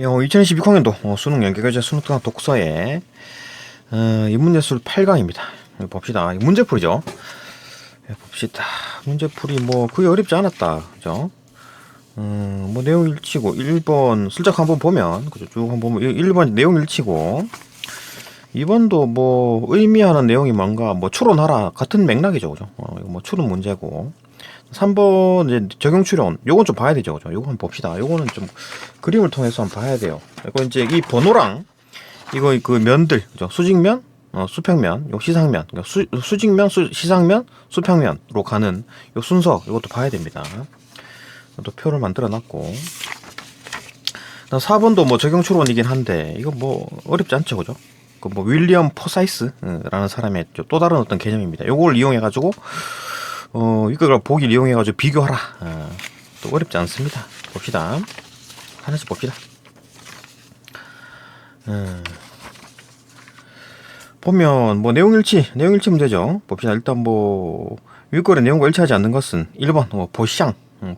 2026학년도 수능 연계교재 수능특강 독서의 인문예술 8강입니다. 봅시다. 문제풀이죠. 봅시다. 문제풀이 뭐 그게 어렵지 않았다. 그죠? 뭐 내용 일치고 1번 슬쩍 한번 보면 그죠? 쭉 한번 보면 1번 내용 일치고 2번도 뭐 의미하는 내용이 뭔가 뭐 추론하라 같은 맥락이죠. 그죠? 이거 뭐 추론 문제고 3번 이제 적용 추론 요건 좀 봐야 되죠. 그죠? 요거 한번 봅시다. 요거는 좀 그림을 통해서 한번 봐야 돼요. 이거 이제 이 번호랑 이거 그 면들 그죠? 수직면, 수평면, 요 시상면, 그러니까 수직면, 시상면, 수평면으로 가는 요 순서 이것도 봐야 됩니다. 또 표를 만들어 놨고 4번도 뭐 적용 추론이긴 한데 이거 뭐 어렵지 않죠. 그죠? 그 뭐 윌리엄 포사이스라는 사람의 또 다른 어떤 개념입니다. 요걸 이용해 가지고 이걸 보기를 이용해 가지고 비교하라. 또 어렵지 않습니다. 봅시다. 하나씩 봅시다. 보면 뭐 내용 일치 문제죠. 봅시다. 일단 뭐 윗글의 내용과 일치하지 않는 것은 1번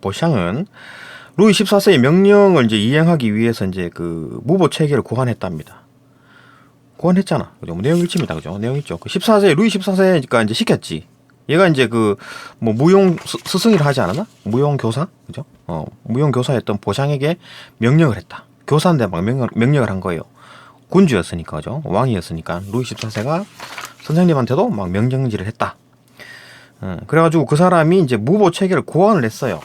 보샹은 루이 14세의 명령을 이제 이행하기 위해서 이제 그 무보 체계를 고안했답니다. 고안했잖아. 그죠? 뭐 내용 일치입니다. 그죠? 내용 있죠. 그 14세 루이 14세니까 이제 시켰지. 얘가 이제 그 뭐 무용 스승이라 하지 않았나? 무용 교사, 그죠? 무용 교사였던 보샹에게 명령을 했다. 교사인데 막 명령을 한 거예요. 군주였으니까, 그죠? 왕이었으니까 루이 14세가 선생님한테도 막 명령질을 했다. 그래가지고 그 사람이 이제 무보 체계를 고안을 했어요.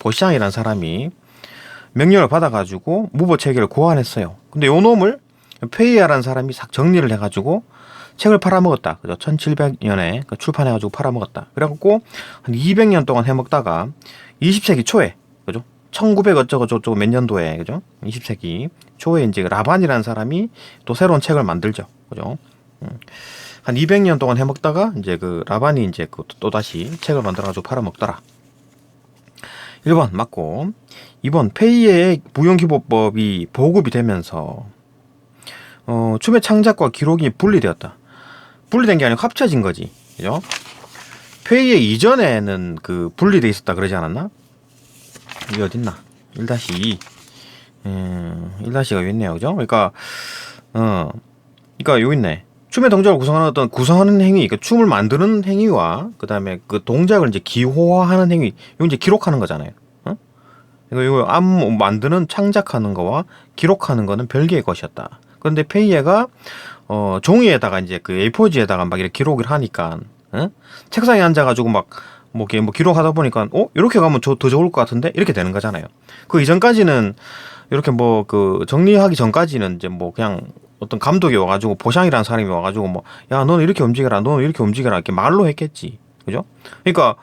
보샹이라는 사람이 명령을 받아가지고 무보 체계를 고안했어요. 근데 요 놈을 페이야라는 사람이 싹 정리를 해가지고 책을 팔아먹었다. 그죠? 1700년에 출판해가지고 팔아먹었다. 그래갖고 한 200년 동안 해먹다가 20세기 초에, 그죠? 1900 어쩌고저쩌고 몇 년도에, 그죠? 20세기 초에 이제 라반이라는 사람이 또 새로운 책을 만들죠. 그죠? 한 200년 동안 해먹다가 이제 그 라반이 이제 그 또 다시 책을 만들어가지고 팔아먹더라. 1번 맞고 2번 페이의 무용기보법이 보급이 되면서 춤의 창작과 기록이 분리되었다. 분리된 게 아니고 합쳐진 거지. 그죠? 페이의 이전에는 그 분리돼 있었다 그러지 않았나? 이게 어딨나? 1-2. 1-가 여기 있네요. 그죠? 그러니까 여기 있네. 춤의 동작을 구성하는 어떤 구성하는 행위, 그 춤을 만드는 행위와 그 다음에 그 동작을 이제 기호화하는 행위, 이거 이제 기록하는 거잖아요. 이거 안무 만드는 창작하는 거와 기록하는 거는 별개의 것이었다. 그런데 페이에가 종이에다가 이제 그 A4지에다가 막 이렇게 기록을 하니까 책상에 앉아가지고 막 뭐 기록하다 보니까 이렇게 가면 더 좋을 것 같은데 이렇게 되는 거잖아요. 그 이전까지는 이렇게 뭐 그 정리하기 전까지는 이제 뭐 그냥 어떤 감독이 와가지고 보샹이라는 사람이 와가지고 뭐 야 너는 이렇게 움직여라 너는 이렇게 움직여라 이렇게 말로 했겠지. 그죠? 그러니까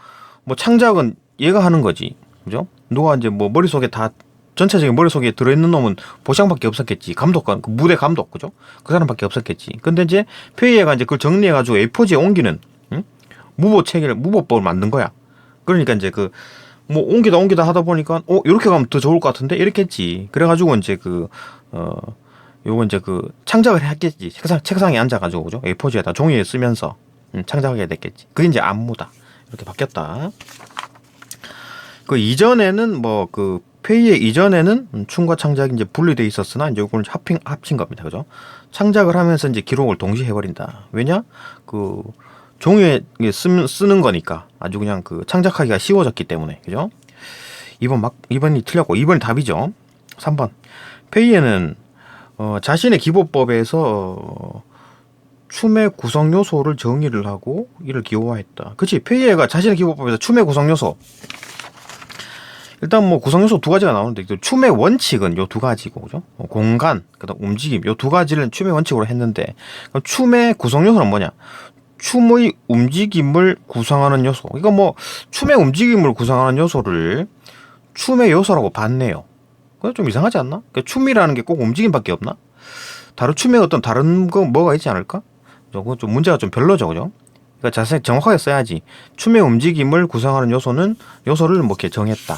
뭐 창작은 얘가 하는 거지. 그죠? 누가 이제 뭐 머릿속에 다 전체적인 머릿속에 들어있는 놈은 보샹밖에 없었겠지. 감독과 그 무대 감독, 그죠? 그 사람밖에 없었겠지. 근데 이제 페이에가 이제 그걸 정리해가지고 A4지에 옮기는 무보 체계를 무보법을 만든 거야. 그러니까 이제 그 뭐 옮기다 하다 보니까 이렇게 가면 더 좋을 것 같은데 이렇게 했지. 그래가지고 이제 요거 이제 그 창작을 했겠지. 책상에 앉아가지고, 그죠? A4지에다 종이에 쓰면서 창작하게 됐겠지. 그게 이제 안무다. 이렇게 바뀌었다. 그 이전에는 뭐 그 페이의 이전에는 춤과 창작이 이제 분리돼 있었으나 이제 이걸 합친 겁니다. 그죠? 창작을 하면서 이제 기록을 동시에 해버린다. 왜냐? 그 종이에 쓰는 거니까 아주 그냥 그 창작하기가 쉬워졌기 때문에. 그죠? 2번이 틀렸고 2번이 답이죠. 3번. 페이에는 자신의 기보법에서 춤의 구성 요소를 정의를 하고 이를 기호화했다. 그치? 페이에가 자신의 기보법에서 춤의 구성 요소 일단 뭐 구성 요소 두 가지가 나오는데 춤의 원칙은 요 두 가지고, 그죠? 공간, 그다음 움직임 요 두 가지를 춤의 원칙으로 했는데 그럼 춤의 구성 요소는 뭐냐? 춤의 움직임을 구성하는 요소. 이거 뭐 춤의 움직임을 구성하는 요소를 춤의 요소라고 봤네요. 그거 좀 이상하지 않나? 그러니까 춤이라는 게 꼭 움직임밖에 없나? 춤의 어떤 다른 거 뭐가 있지 않을까? 그거 좀 문제가 좀 별로죠, 그죠? 그러니까 자세히 정확하게 써야지. 춤의 움직임을 구성하는 요소를 뭐 이렇게 정했다.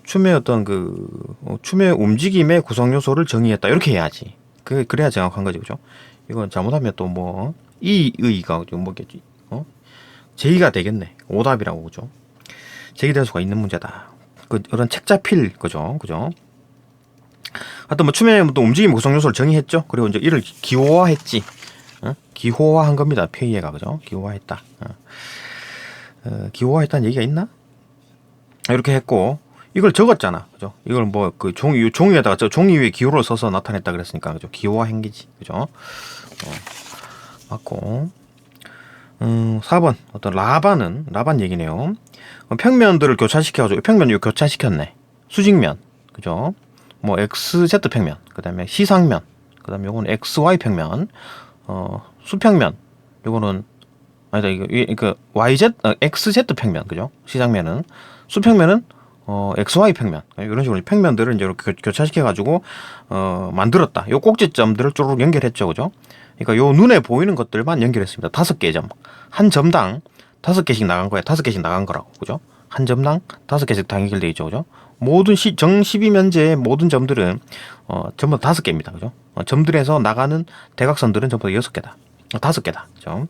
춤의 어떤 춤의 움직임의 구성 요소를 정의했다. 이렇게 해야지. 그래야 정확한 거지, 그죠? 이건 잘못하면 또 뭐 이의가 뭐겠지? 제의가 되겠네. 오답이라고, 그죠? 제기될 수가 있는 문제다. 그런 책 잡힐 거죠, 그죠? 하여튼 뭐 춤의 또 움직임 구성 요소를 정의했죠. 그리고 이제 이를 기호화했지. 기호화한 겁니다. 페이에가 그죠? 기호화했다. 기호화했다는 얘기가 있나? 이렇게 했고 이걸 적었잖아. 그죠? 이걸 뭐 그 종이에다가 종이 위에 기호를 써서 나타냈다 그랬으니까 그죠? 기호화 행기지. 그죠? 맞고. 4번 어떤 라반 얘기네요. 평면들을 교차시켜가지고 평면 교차시켰네. 수직면 그죠? 뭐 XZ 평면, 그다음에 시상면, 그다음에 요거는 XY 평면, 수평면, 요거는 아니다 이거 YZ XZ 평면 그죠? 시상면은 수평면은 XY 평면 이런 식으로 평면들을 이제 이렇게 교차시켜가지고 만들었다. 요 꼭지점들을 쪼르륵 연결했죠, 그죠? 그러니까 요 눈에 보이는 것들만 연결했습니다. 5개 한 점당 5개씩 나간 거야. 5개씩 나간 거라고, 그죠? 한 점당 5개씩 다 연결돼 있죠, 그죠? 모든 정 12면제의 모든 점들은 전부 5개입니다, 그죠? 점들에서 나가는 대각선들은 전부 6개다, 5개다, 그죠?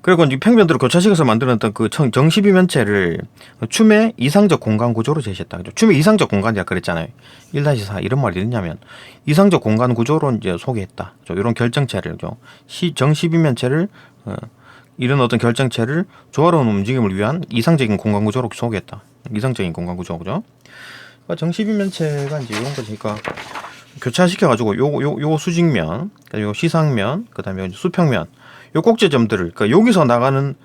그리고 이제 평면들을 교차시켜서 만들었던 그 정 12면체를 춤의 이상적 공간 구조로 제시했다, 그죠? 춤의 이상적 공간이라 그랬잖아요. 1-4 이런 말이 있냐면 이상적 공간 구조로 이제 소개했다. 이런 결정체를, 그죠? 정 12면체를 이런 어떤 결정체를 조화로운 움직임을 위한 이상적인 공간 구조로 소개했다. 이상적인 공간 구조, 그죠? 그러니까 정 12면체가 이제 이런 거지. 그러니까 교차시켜가지고 요 수직면, 요 시상면, 그다음에 수평면, 요 꼭지점들을, 그러니까 여기서 나가는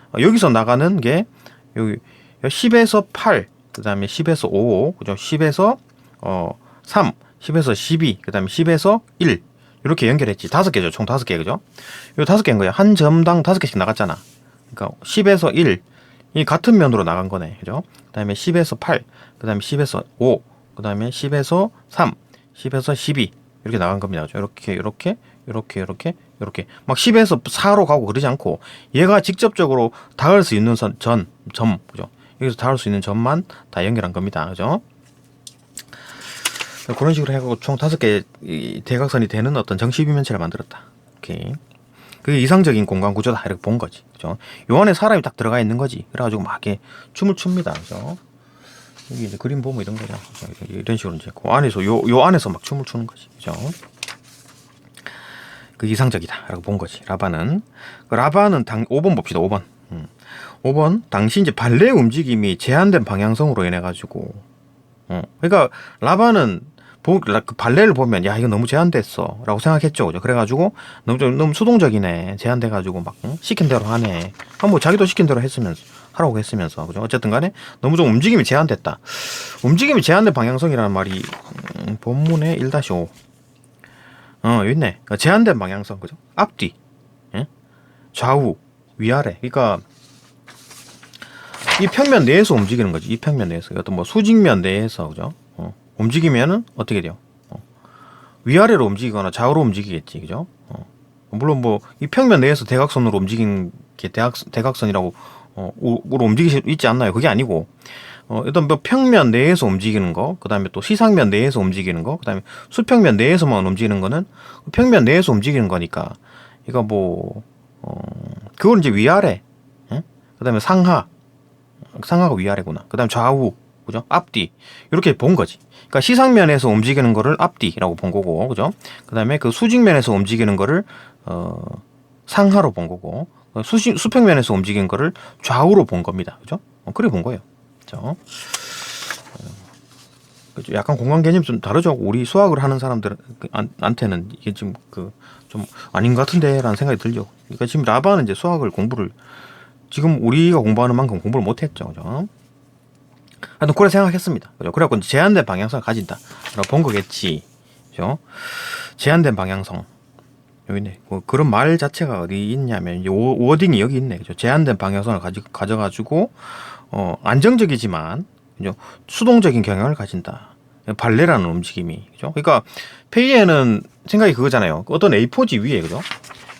게 여기 10에서 8, 그다음에 10에서 5, 그죠? 10에서 3, 10에서 12, 그다음에 10에서 1 이렇게 연결했지. 5개죠. 총 5개, 그죠? 요 5개인 거야. 한 점당 5개씩 나갔잖아. 그러니까 10에서 1, 이 같은 면으로 나간 거네, 그죠? 그다음에 10에서 8, 그다음에 10에서 5, 그다음에 10에서 3, 10에서 12 이렇게 나간 겁니다. 그죠? 이렇게 막 10에서 4로 가고 그러지 않고 얘가 직접적으로 닿을 수 있는 점, 그죠? 여기서 닿을 수 있는 점만 다 연결한 겁니다, 그죠? 그런 식으로 해가지고 총 5개 대각선이 되는 어떤 정 12면체를 만들었다. 오케이. 그게 이상적인 공간 구조다 이렇게 본 거지, 그죠? 요 안에 사람이 딱 들어가 있는 거지. 그래가지고 막 이렇게 춤을 춥니다, 그죠? 여기 이제 그림 보면 이런 거죠. 이런 식으로 이제 그 안에서 요 안에서 막 춤을 추는 거지, 그죠? 그 이상적이다라고 본 거지. 라반은 5번 봅시다. 5번. 5번 당시 이제 발레 움직임이 제한된 방향성으로 인해 가지고 그러니까 라반은 그 발레를 보면 야 이거 너무 제한됐어라고 생각했죠, 그죠? 그래가지고 너무 수동적이네, 제한돼가지고 막 시킨 대로 하네. 뭐 자기도 시킨 대로 하라고 했으면서, 그죠? 어쨌든간에 너무 좀 움직임이 제한됐다. 움직임이 제한된 방향성이라는 말이 본문에 1-5 여기 있네. 제한된 방향성, 그죠? 앞뒤, 예? 좌우, 위아래. 그러니까 이 평면 내에서 움직이는 거지. 이 평면 내에서 어떤 뭐 수직면 내에서, 그죠? 움직이면은 어떻게 돼요? 위아래로 움직이거나 좌우로 움직이겠지, 그죠? 물론 뭐 이 평면 내에서 대각선으로 움직이는 게 대각선이라고 으로 움직일 수 있지 않나요? 그게 아니고 일단 뭐 평면 내에서 움직이는 거, 그다음에 또 시상면 내에서 움직이는 거, 그다음에 수평면 내에서만 움직이는 거는 평면 내에서 움직이는 거니까 이거 뭐 그건 이제 위아래, 예? 그다음에 상하가 위아래구나. 그다음에 좌우, 그죠? 앞뒤 이렇게 본 거지. 그러니까 시상면에서 움직이는 거를 앞뒤라고 본 거고, 그죠? 그다음에 그 수직면에서 움직이는 거를 상하로 본 거고, 수평면에서 움직이는 거를 좌우로 본 겁니다, 그죠? 그래 본 거예요, 그죠? 약간 공간 개념 좀 다르죠. 우리 수학을 하는 사람들한테는 이게 지금 좀 아닌 것 같은데라는 생각이 들죠. 그러니까 지금 라반은 이제 수학을 지금 우리가 공부하는 만큼 공부를 못했죠, 그죠? 하여튼 그래 생각했습니다. 그죠? 그래갖고 제한된 방향성을 가진다 라고 본 거겠지, 그죠? 제한된 방향성 여기 있네. 그런 말 자체가 어디 있냐면 이제 워딩이 여기 있네, 그죠? 제한된 방향성을 가져가지고 안정적이지만, 그죠? 수동적인 경향을 가진다. 발레라는 움직임이, 그죠? 그러니까 페이에는 생각이 그거잖아요. 어떤 A4지 위에, 그죠?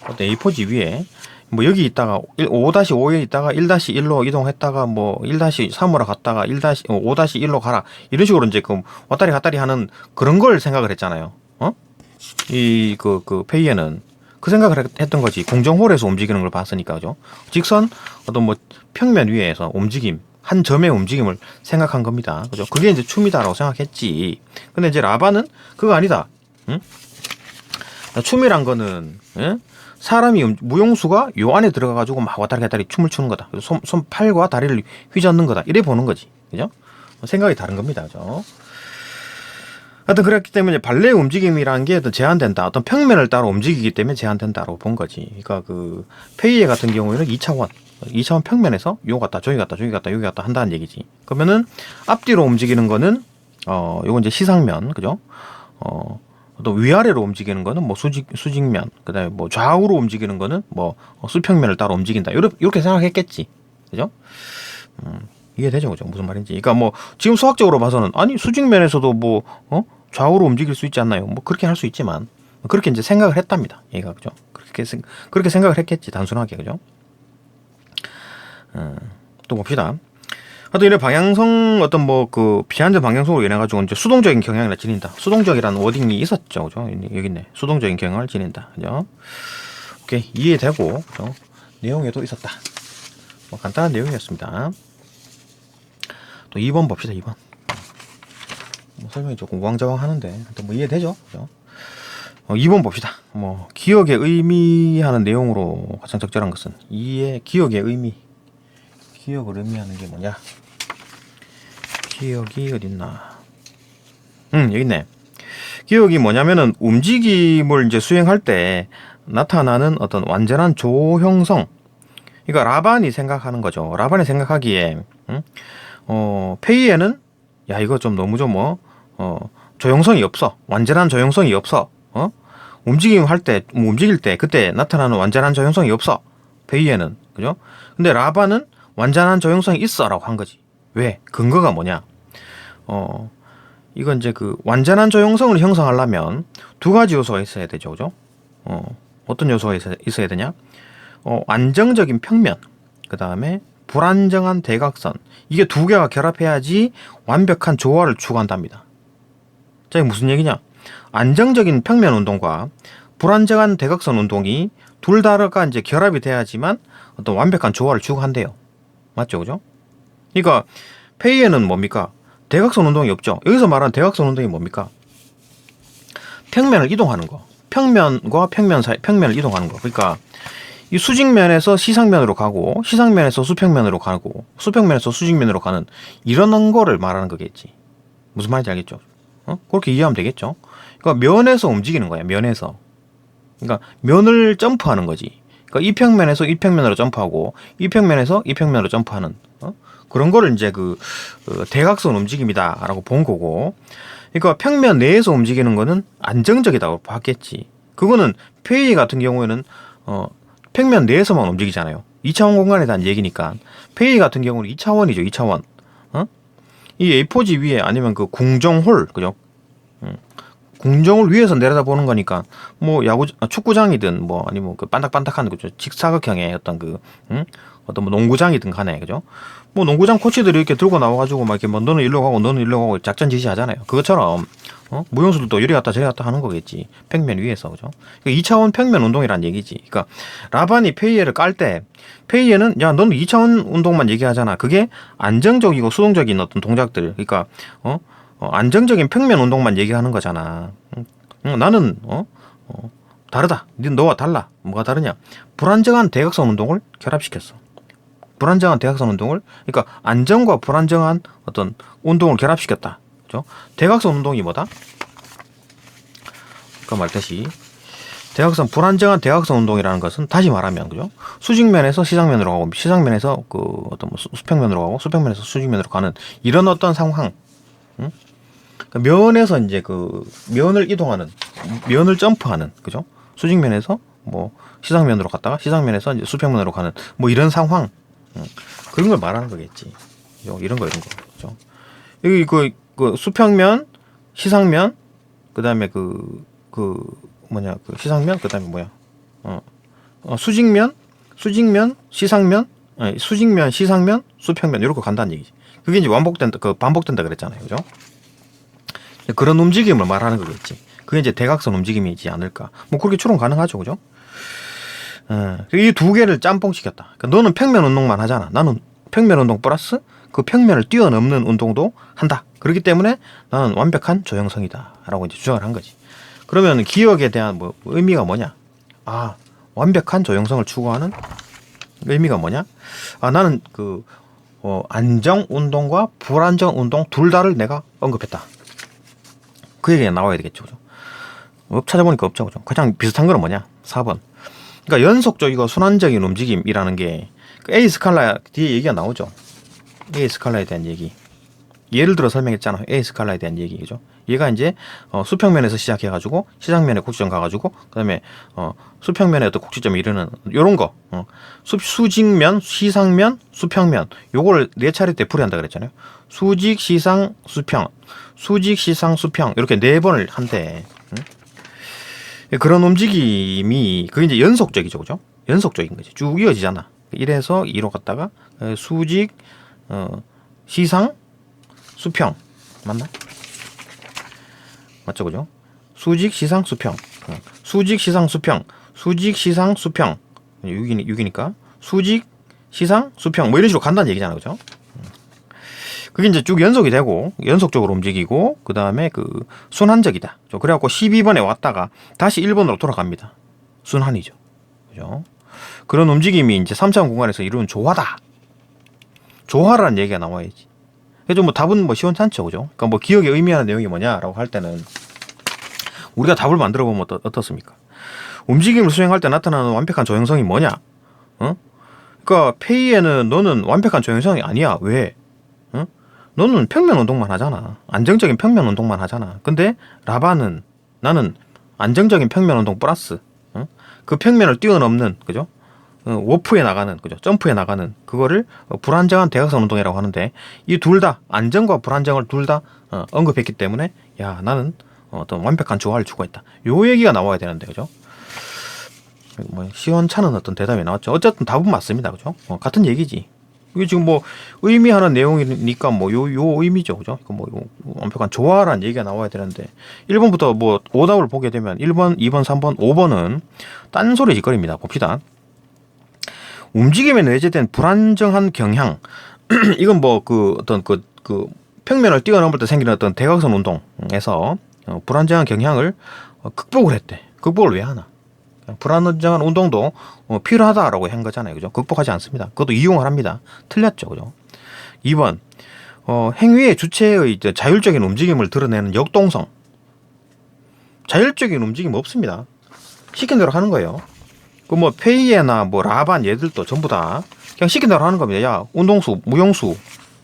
어떤 A4지 위에 뭐 여기 있다가 5-5에 있다가 1-1로 이동했다가 뭐 1-3으로 갔다가 5-1로 가라 이런 식으로 이제 그 왔다리 갔다리 하는 그런 걸 생각을 했잖아요. 그 페이에는 그 생각을 했던 거지. 공정홀에서 움직이는 걸 봤으니까, 그죠? 직선 어떤 뭐 평면 위에서 움직임, 한 점의 움직임을 생각한 겁니다. 그죠? 그게 이제 춤이다라고 생각했지. 근데 이제 라반은 그거 아니다. 응? 춤이란 거는 사람이 무용수가 요 안에 들어가가지고 막 왔다리 갔다리 춤을 추는 거다. 손 팔과 다리를 휘젓는 거다. 이래 보는 거지. 그죠? 생각이 다른 겁니다. 그죠? 하여튼 그렇기 때문에 발레 움직임이라는 게 제한된다. 어떤 평면을 따라 움직이기 때문에 제한된다라고 본 거지. 그러니까 그 페이에 같은 경우에는 2차원 평면에서 요 갔다 저기 갔다 저기 갔다 여기 갔다 한다는 얘기지. 그러면은 앞뒤로 움직이는 거는 요건 이제 시상면, 그죠? 또 위아래로 움직이는 거는 뭐 수직면, 그다음에 뭐 좌우로 움직이는 거는 뭐 수평면을 따라 움직인다. 이렇게 생각했겠지. 그죠? 이해되죠, 그죠? 무슨 말인지. 그러니까 뭐 지금 수학적으로 봐서는 아니 수직면에서도 뭐 좌우로 움직일 수 있지 않나요? 뭐 그렇게 할 수 있지만 그렇게 이제 생각을 했답니다. 얘가, 그죠? 그렇게 생각을 했겠지, 단순하게. 그죠? 또 봅시다. 하여튼 이런 방향성, 어떤 뭐 그 비한정 방향성으로 인해 가지고 이제 수동적인 경향을 지닌다. 수동적이라는 워딩이 있었죠, 그죠? 여기 있네. 수동적인 경향을 지닌다, 그죠? 오케이, 이해되고, 그죠? 내용에도 있었다. 뭐 간단한 내용이었습니다. 또 2번 봅시다. 2번. 뭐 설명이 조금 우왕좌왕하는데 뭐 이해되죠, 그죠? 2번 봅시다. 뭐 기억의 의미하는 내용으로 가장 적절한 것은 기억의 의미. 기억을 의미하는 게 뭐냐? 기억이 어딨나? 여기 있네. 기억이 뭐냐면은 움직임을 이제 수행할 때 나타나는 어떤 완전한 조형성. 그러니까 라반이 생각하는 거죠. 라반이 생각하기에 페이에는 야 이거 좀 너무 조형성이 없어. 완전한 조형성이 없어. 움직일 때 그때 나타나는 완전한 조형성이 없어. 페이에는, 그죠? 근데 라반은 완전한 조형성이 있어라고 한 거지. 왜? 근거가 뭐냐? 이건 이제 그 완전한 조형성을 형성하려면 두 가지 요소가 있어야 되죠, 그죠? 어떤 요소가 있어야 되냐? 안정적인 평면, 그 다음에 불안정한 대각선. 이게 두 개가 결합해야지 완벽한 조화를 추구한답니다. 자, 이게 무슨 얘기냐? 안정적인 평면 운동과 불안정한 대각선 운동이 둘 다가 이제 결합이 돼야지만 어떤 완벽한 조화를 추구한대요. 맞죠, 그죠? 그러니까 페이에는 뭡니까? 대각선 운동이 없죠. 여기서 말하는 대각선 운동이 뭡니까? 평면을 이동하는 거. 평면과 평면 사이, 평면을 이동하는 거. 그러니까 이 수직면에서 시상면으로 가고, 시상면에서 수평면으로 가고, 수평면에서 수직면으로 가는 이런 거를 말하는 거겠지. 무슨 말인지 알겠죠? 그렇게 이해하면 되겠죠? 그러니까 면에서 움직이는 거야. 면에서. 그러니까 면을 점프하는 거지. 그러니까 이 평면에서 이 평면으로 점프하고 이 평면에서 이 평면으로 점프하는 그런 거를 이제 그 대각선 움직임이다라고 본 거고. 그러니까 평면 내에서 움직이는 거는 안정적이다고 봤겠지. 그거는 페이 같은 경우에는 평면 내에서만 움직이잖아요. 2차원 공간에 대한 얘기니까. 페이 같은 경우는 2차원이죠. 2차원. 이 A4지 위에 아니면 그 궁정홀, 그죠? 궁정을 위에서 내려다보는 거니까 뭐 축구장이든 뭐 아니면 그 반딱반딱한 그죠 직사각형의 어떤 어떤 뭐 농구장이든 간에, 그죠? 뭐 농구장 코치들이 이렇게 들고 나와가지고 막 이렇게 뭐 너는 일로 가고 너는 일로 가고 작전 지시하잖아요. 그것처럼 무용수들도 이리 갔다 저리 갔다 하는 거겠지. 평면 위에서, 그죠? 그러니까 2차원 평면 운동이란 얘기지. 그러니까 라반이 페이에를 깔 때 페이에는 야 너는 2차원 운동만 얘기하잖아. 그게 안정적이고 수동적인 어떤 동작들. 그러니까 안정적인 평면 운동만 얘기하는 거잖아. 나는 다르다. 너와 달라. 뭐가 다르냐? 불안정한 대각선 운동을 결합시켰어. 불안정한 대각선 운동을, 그러니까 안정과 불안정한 어떤 운동을 결합시켰다. 그죠? 대각선 운동이 뭐다? 아까 말했듯이 불안정한 대각선 운동이라는 것은 다시 말하면, 그죠? 수직면에서 시상면으로 가고, 시상면에서 그 어떤 뭐 수평면으로 가고, 수평면에서 수직면으로 가는 이런 어떤 상황. 면에서 이제 그 면을 이동하는, 면을 점프하는, 그죠? 수직면에서 뭐 시상면으로 갔다가 시상면에서 이제 수평면으로 가는 뭐 이런 상황. 그런 걸 말하는 거겠지. 그죠? 이런 거, 그죠? 여기 그 수평면, 시상면, 그 다음에 그 시상면, 그 다음에 수직면, 시상면, 수직면, 시상면, 수평면, 이렇게 간다는 얘기지. 그게 이제 반복된다 그랬잖아요. 그죠? 그런 움직임을 말하는 거겠지. 그게 이제 대각선 움직임이지 않을까. 뭐 그렇게 추론 가능하죠. 그죠? 이 두 개를 짬뽕 시켰다. 그러니까 너는 평면 운동만 하잖아. 나는 평면 운동 플러스 그 평면을 뛰어넘는 운동도 한다. 그렇기 때문에 나는 완벽한 조형성이다 라고 이제 주장을 한 거지. 그러면 기억에 대한 뭐 의미가 뭐냐? 아, 완벽한 조형성을 추구하는 의미가 뭐냐? 아, 나는 그 안정 운동과 불안정 운동 둘 다를 내가 언급했다. 그 얘기가 나와야 되겠죠. 그죠? 찾아보니까 없죠. 그죠? 가장 비슷한 거는 뭐냐? 4번. 그러니까 연속적이고 순환적인 움직임이라는 게 그 A 스칼라 뒤에 얘기가 나오죠. A 스칼라에 대한 얘기. 예를 들어 설명했잖아. A 스칼라에 대한 얘기죠. 얘가 이제 수평면에서 시작해가지고 시상면에 곡지점 가가지고 그다음에 수평면에 어떤 곡지점에 이르는 요런 거. 수직면, 시상면, 수평면. 요거를 네 차례 때 풀이한다 그랬잖아요. 수직, 시상, 수평. 수직, 시상, 수평. 이렇게 네 번을 한대. 그런 움직임이 그게 이제 연속적이죠. 그죠? 연속적인 거지. 쭉 이어지잖아. 1에서 2로 갔다가 수직, 시상, 수평. 맞나? 맞죠? 그죠? 수직, 시상, 수평. 수직, 시상, 수평. 수직, 시상, 수평. 6이니까. 수직, 시상, 수평. 뭐 이런 식으로 간다는 얘기잖아. 그죠? 그게 이제 쭉 연속이 되고, 연속적으로 움직이고, 그 다음에 그 순환적이다. 그래갖고 12번에 왔다가 다시 1번으로 돌아갑니다. 순환이죠. 그죠? 그런 움직임이 이제 3차원 공간에서 이루는 조화다. 조화라는 얘기가 나와야지. 그래서 뭐 답은 뭐 시원찮죠. 그죠? 그러니까 뭐 기억에 의미하는 내용이 뭐냐라고 할 때는 우리가 답을 만들어 보면 어떻습니까? 움직임을 수행할 때 나타나는 완벽한 조형성이 뭐냐? 그러니까 페이에는 너는 완벽한 조형성이 아니야. 왜? 너는 평면 운동만 하잖아. 안정적인 평면 운동만 하잖아. 근데 라바는 나는 안정적인 평면 운동 플러스 그 평면을 뛰어넘는, 그죠? 워프에 나가는, 그죠? 점프에 나가는 그거를 불안정한 대각선 운동이라고 하는데, 이 둘 다 안정과 불안정을 둘 다 언급했기 때문에 야, 나는 어떤 완벽한 조화를 추구했다. 요 얘기가 나와야 되는데, 그죠? 뭐 시원찮은 어떤 대답이 나왔죠. 어쨌든 답은 맞습니다. 그죠? 같은 얘기지. 이게 지금 뭐 의미하는 내용이니까 뭐 요 의미죠. 그죠? 뭐 완벽한 조화라는 얘기가 나와야 되는데 1번부터 뭐 오답을 보게 되면 1번, 2번, 3번, 5번은 딴소리 짓거리입니다. 봅시다. 움직임에 내재된 불안정한 경향. 이건 뭐 그 어떤 그 평면을 뛰어넘을 때 생기는 어떤 대각선 운동에서 불안정한 경향을 극복을 했대. 극복을 왜 하나? 불안정한 운동도 필요하다라고 한 거잖아요. 그죠? 극복하지 않습니다. 그것도 이용을 합니다. 틀렸죠. 그죠? 2번. 행위의 주체의 자율적인 움직임을 드러내는 역동성. 자율적인 움직임 없습니다. 시킨 대로 하는 거예요. 그 뭐 페이에나 뭐 라반 얘들도 전부 다 그냥 시킨 대로 하는 겁니다. 야, 운동수, 무용수,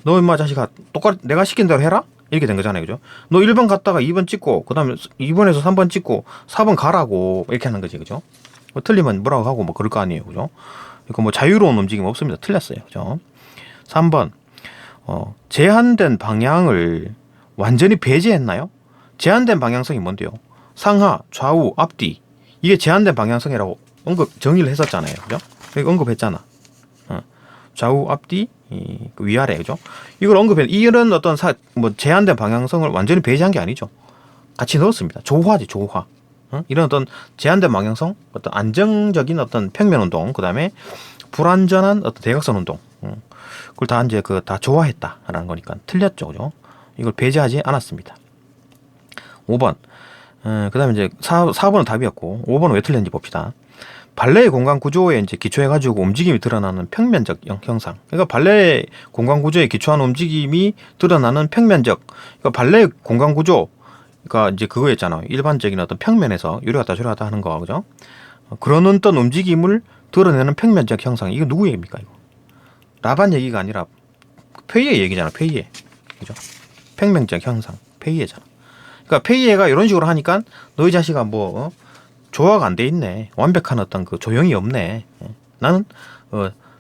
너 임마 자식아 똑같이 내가 시킨 대로 해라? 이렇게 된 거잖아요. 그죠? 너 1번 갔다가 2번 찍고 그다음에 2번에서 3번 찍고 4번 가라고 이렇게 하는 거지. 그죠? 뭐 틀리면 뭐라고 하고 뭐 그럴 거 아니에요. 그죠? 그러니까 뭐 자유로운 움직임 없습니다. 틀렸어요. 그죠? 3번. 제한된 방향을 완전히 배제했나요? 제한된 방향성이 뭔데요? 상하, 좌우, 앞뒤. 이게 제한된 방향성이라고 정의를 했었잖아요. 그죠? 여기 언급했잖아. 좌우, 앞뒤, 그 위아래. 그죠? 이걸 이런 어떤 뭐 제한된 방향성을 완전히 배제한 게 아니죠. 같이 넣었습니다. 조화지, 조화. 이런 어떤 제한된 방향성, 어떤 안정적인 어떤 평면 운동, 그 다음에 불완전한 어떤 대각선 운동. 그걸 다 이제 다 조화했다라는 거니까 틀렸죠. 그죠? 이걸 배제하지 않았습니다. 5번. 그 다음에 이제 4번은 답이었고, 5번은 왜 틀렸는지 봅시다. 발레의 공간 구조에 이제 기초해가지고 움직임이 드러나는 평면적 형상. 그러니까 발레 공간 구조에 기초한 움직임이 드러나는 평면적. 그러니까 발레 공간 구조, 그러니까 이제 그거였잖아요. 일반적인 어떤 평면에서 요리 갔다 저리 갔다 하는 거, 그죠? 그런 어떤 움직임을 드러내는 평면적 형상. 이거 누구 얘기입니까, 이거? 라반 얘기가 아니라 페이에 얘기잖아, 페이에. 그죠? 평면적 형상, 페이에잖아. 그러니까 페이에가 이런 식으로 하니까 너희 자식아 뭐 조화가 안 돼 있네. 완벽한 어떤 그 조형이 없네. 나는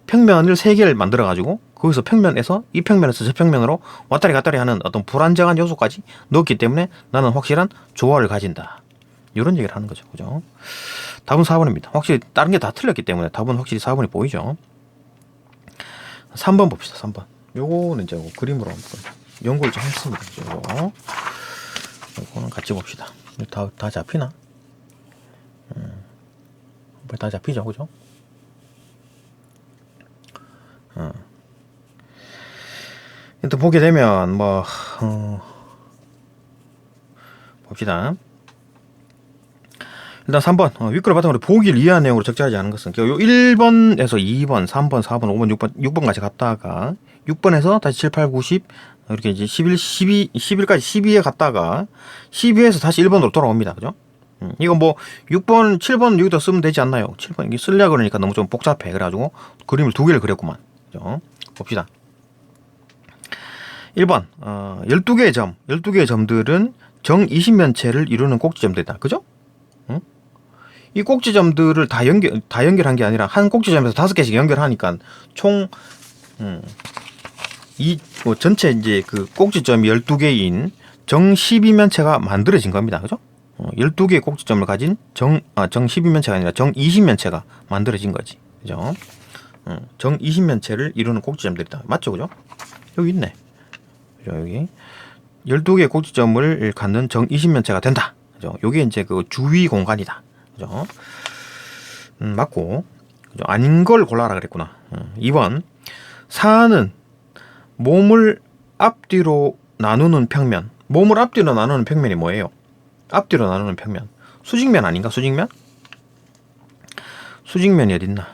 평면을 3개를 만들어 가지고 거기서 평면에서 이 평면에서 저 평면으로 왔다리 갔다리 하는 어떤 불안정한 요소까지 넣었기 때문에 나는 확실한 조화를 가진다. 이런 얘기를 하는 거죠. 그죠? 답은 4번입니다. 확실히 다른 게 다 틀렸기 때문에 답은 확실히 4번이 보이죠. 3번 봅시다. 3번. 요거는 이제 그림으로 한번 연구를 좀 했습니다. 요거는 같이 봅시다. 다 잡히나? 다 잡히죠, 그죠? 일단 보게 되면 봅시다. 일단 3번 윗글을 바탕으로 보기를 이해한 내용으로 적절하지 않은 것은 요 1번에서 2번, 3번, 4번, 5번, 6번까지 갔다가 6번에서 다시 7, 8, 9, 10 이렇게 이제 11, 12, 11까지 12에 갔다가 12에서 다시 1번으로 돌아옵니다. 그죠? 이거 뭐 6번, 7번 여기다 쓰면 되지 않나요? 7번 이게 쓰려고 그러니까 너무 좀 복잡해. 그래가지고 그림을 두 개를 그렸구만. 그죠? 봅시다. 1번 12개의 점, 12개의 점들은 정 20면체를 이루는 꼭지점들이다. 그죠? 이 꼭지점들을 다 연결한 게 아니라 한 꼭지점에서 5개씩 연결하니까 총 전체 이제 그 꼭지점이 12개인 정 12면체가 만들어진 겁니다. 그죠? 12개의 꼭지점을 가진 정 12면체가 아니라 정 20면체가 만들어진 거지. 그죠? 정 20면체를 이루는 꼭지점들이다. 맞죠? 그죠? 여기 있네. 그죠? 여기 12개의 꼭지점을 갖는 정 20면체가 된다. 그죠? 요게 이제 그 주위 공간이다. 그죠? 맞고. 그죠? 아닌 걸 골라라 그랬구나. 2번. 사는 몸을 앞뒤로 나누는 평면. 몸을 앞뒤로 나누는 평면이 뭐예요? 앞뒤로 나누는 평면. 수직면 아닌가? 수직면? 수직면이 어딨나?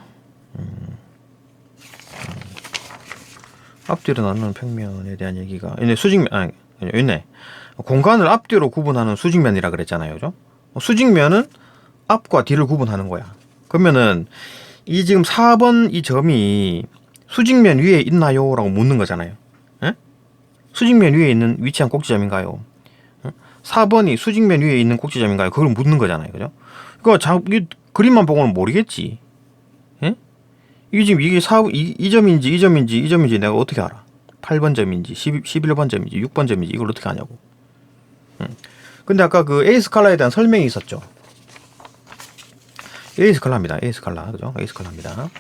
앞뒤로 나누는 평면에 대한 얘기가 있네. 수직면, 있네. 공간을 앞뒤로 구분하는 수직면이라 그랬잖아요. 그죠? 수직면은 앞과 뒤를 구분하는 거야. 그러면은 이 지금 4번 이 점이 수직면 위에 있나요? 라고 묻는 거잖아요. 에? 수직면 위에 있는 위치한 꼭지점인가요? 4번이 수직면 위에 있는 꼭지점인가요? 그걸 묻는 거잖아요. 그죠? 그러니까 이 그림만 보고는 모르겠지. 에? 이게 지금 이게 이 점인지 이 점인지 이 점인지 내가 어떻게 알아? 8번 점인지 11번 점인지 6번 점인지 이걸 어떻게 아냐고. 근데 아까 그 A 스칼라에 대한 설명이 있었죠. A 스칼라입니다. A 스칼라. 그죠? A 스칼라입니다.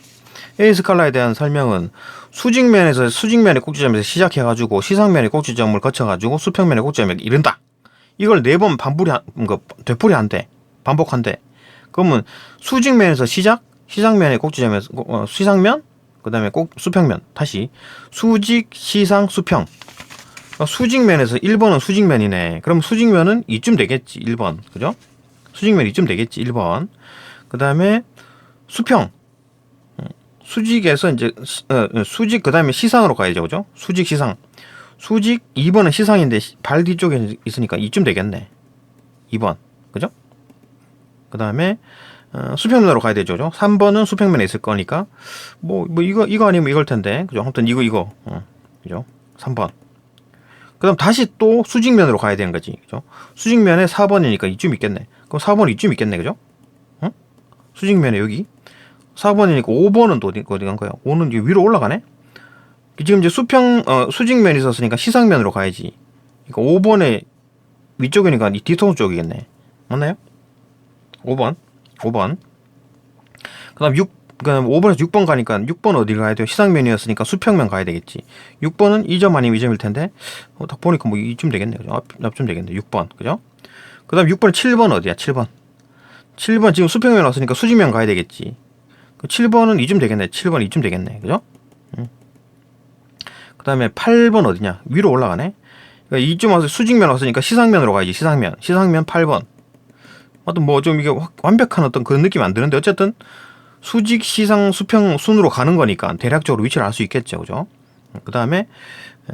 A 스칼라에 대한 설명은 수직면의 꼭지점에서 시작해가지고 시상면의 꼭지점을 거쳐가지고 수평면의 꼭지점에 이른다. 이걸 4번 되풀이한대. 반복한대. 그러면 수직면에서 시상면의 꼭지점에서 시상면, 그 다음에 수평면. 다시 수직, 시상, 수평. 수직면에서 1번은 수직면이네. 그럼 수직면은 이쯤 되겠지. 1번. 그죠? 수직면 이쯤 되겠지. 1번. 그 다음에 수평. 수직에서 이제 수직 그 다음에 시상으로 가야죠. 그죠? 수직, 시상. 수직 2번은 시상인데 발 뒤쪽에 있으니까 이쯤 되겠네. 2번. 그죠? 그 다음에 수평면으로 가야 되죠. 그죠? 3번은 수평면에 있을 거니까 이거 아니면 이걸 텐데. 그죠? 아무튼 이거. 그죠? 3번. 그 다음 다시 또 수직면으로 가야 되는 거지. 그죠? 수직면에 4번이니까 이쯤 있겠네. 그럼 4번 이쯤 있겠네. 그죠? 수직면에 여기 4번이니까 5번은 또 어디 간 거야? 5는 위로 올라가네? 지금 이제 수직면이 있었으니까 시상면으로 가야지. 그러니까 5번의 위쪽이니까 이 뒤통수 쪽이겠네. 맞나요? 5번. 그 다음 5번에서 6번 가니까 6번 어디 가야 돼요? 시상면이었으니까 수평면 가야 되겠지. 6번은 2점 아니면 2점일 텐데, 딱 보니까 이쯤 되겠네. 그죠? 앞쯤 되겠네. 6번. 그죠? 그 다음 6번은 7번 어디야? 7번 지금 수평면 왔으니까 수직면 가야 되겠지. 7번은 이쯤 되겠네. 7번 이쯤 되겠네. 그죠? 그 다음에 8번 어디냐? 위로 올라가네. 그러니까 이쯤 와서 수직면 왔으니까 시상면으로 가야지. 시상면 8번. 하여튼 좀 이게 완벽한 어떤 그런 느낌이 안 드는데 어쨌든 수직, 시상, 수평 순으로 가는 거니까 대략적으로 위치를 알 수 있겠죠. 그죠? 그 다음에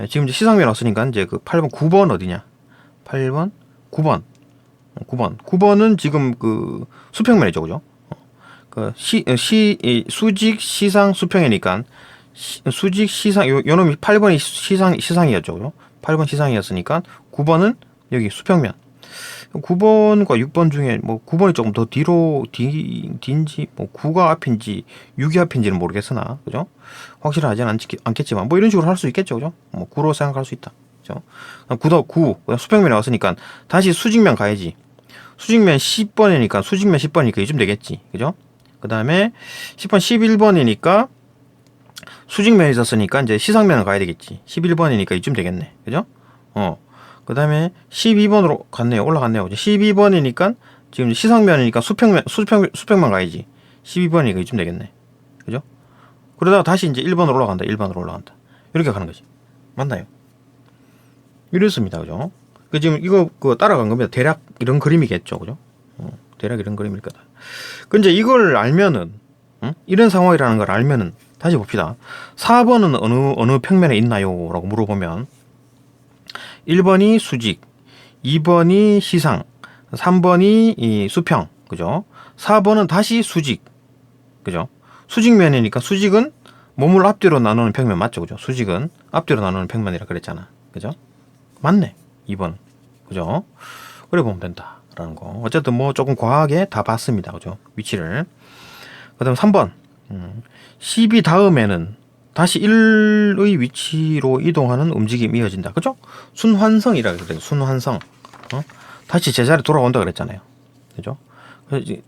지금 이제 시상면 왔으니까 이제 그 8번, 9번 어디냐? 8번, 9번은 지금 그 수평면이죠. 그죠? 그 수직, 시상, 수평이니까 수직, 시상 요 놈이 8번이 시상이었죠. 그죠? 8번 시상이었으니까 9번은 여기 수평면. 9번과 6번 중에 9번이 조금 더 뒤인지 9가 앞인지 6이 앞인지는 모르겠으나 그죠? 확실하지는 않겠지만 이런 식으로 할 수 있겠죠. 그죠? 9로 생각할 수 있다. 그죠? 9 수평면에 왔으니까 다시 수직면 가야지. 수직면 10번이니까 수직면 10번이니까 이쯤 되겠지. 그죠? 그 다음에 10번 11번이니까 수직면에 있었으니까 이제 시상면을 가야 되겠지. 11번이니까 이쯤 되겠네. 그죠? 그 다음에 12번으로 갔네요. 올라갔네요. 12번이니까 지금 시상면이니까 수평만 가야지. 12번이니까 이쯤 되겠네. 그죠? 그러다가 다시 이제 1번으로 올라간다. 이렇게 가는 거지. 맞나요? 이렇습니다. 그죠? 그 지금 이거 그 따라간 겁니다. 대략 이런 그림이겠죠. 그죠? 대략 이런 그림일 거다. 그 이제 이걸 알면은, 이런 상황이라는 걸 알면은, 다시 봅시다. 4번은 어느 평면에 있나요? 라고 물어보면, 1번이 수직, 2번이 시상, 3번이 이 수평, 그죠? 4번은 다시 수직, 그죠? 수직면이니까 수직은 몸을 앞뒤로 나누는 평면 맞죠? 그죠? 수직은 앞뒤로 나누는 평면이라 그랬잖아. 그죠? 맞네. 2번. 그죠? 그래 보면 된다라는 거. 어쨌든 뭐 조금 과하게 다 봤습니다. 그죠? 위치를. 그다음 3번. 12 다음에는 다시 1의 위치로 이동하는 움직임이 이어진다. 그죠? 순환성이라 그래요. 순환성. 다시 제자리 돌아온다 그랬잖아요. 그죠?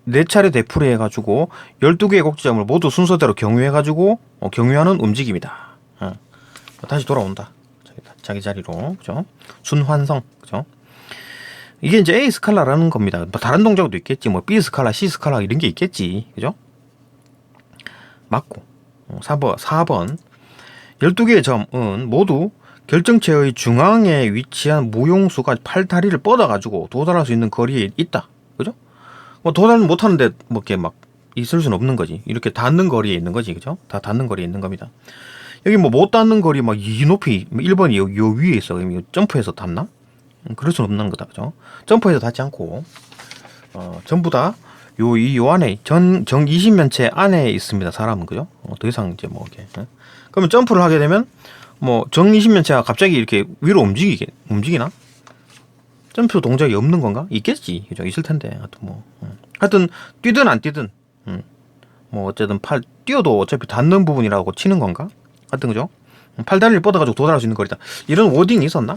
네 차례 되풀이 해가지고 12개의 꼭지점을 모두 순서대로 경유해가지고 경유하는 움직임이다. 다시 돌아온다. 자기 자리로. 그죠? 순환성. 그죠? 이게 이제 A 스칼라라는 겁니다. 뭐 다른 동작도 있겠지. 뭐 B 스칼라, C 스칼라 이런 게 있겠지. 그죠? 맞고. 4번. 12개의 점은 모두 결정체의 중앙에 위치한 무용수가 팔다리를 뻗어가지고 도달할 수 있는 거리에 있다. 그죠? 뭐 도달은 못하는데 뭐 이렇게 막 있을 수는 없는 거지. 이렇게 닿는 거리에 있는 거지. 그죠? 다 닿는 거리에 있는 겁니다. 여기 뭐 못 닿는 거리 막 이 높이 1번이 요 위에 있어. 그럼 점프해서 닿나? 그럴 수는 없는 거다. 그죠? 점프해서 닿지 않고 전부 다 요 안에 정 20면체 안에 있습니다. 사람은. 그죠? 더 이상 이제 뭐 이렇게. 그러면 점프를 하게 되면 뭐 정 20면체가 갑자기 이렇게 위로 움직이나? 점프 동작이 없는 건가? 있겠지. 그죠? 있을 텐데. 하여튼 뭐. 하여튼 뛰든 안 뛰든 뭐 어쨌든 뛰어도 어차피 닿는 부분이라고 치는 건가? 하여튼 그죠? 팔다리를 뻗어가지고 도달할 수 있는 거리다. 이런 워딩이 있었나?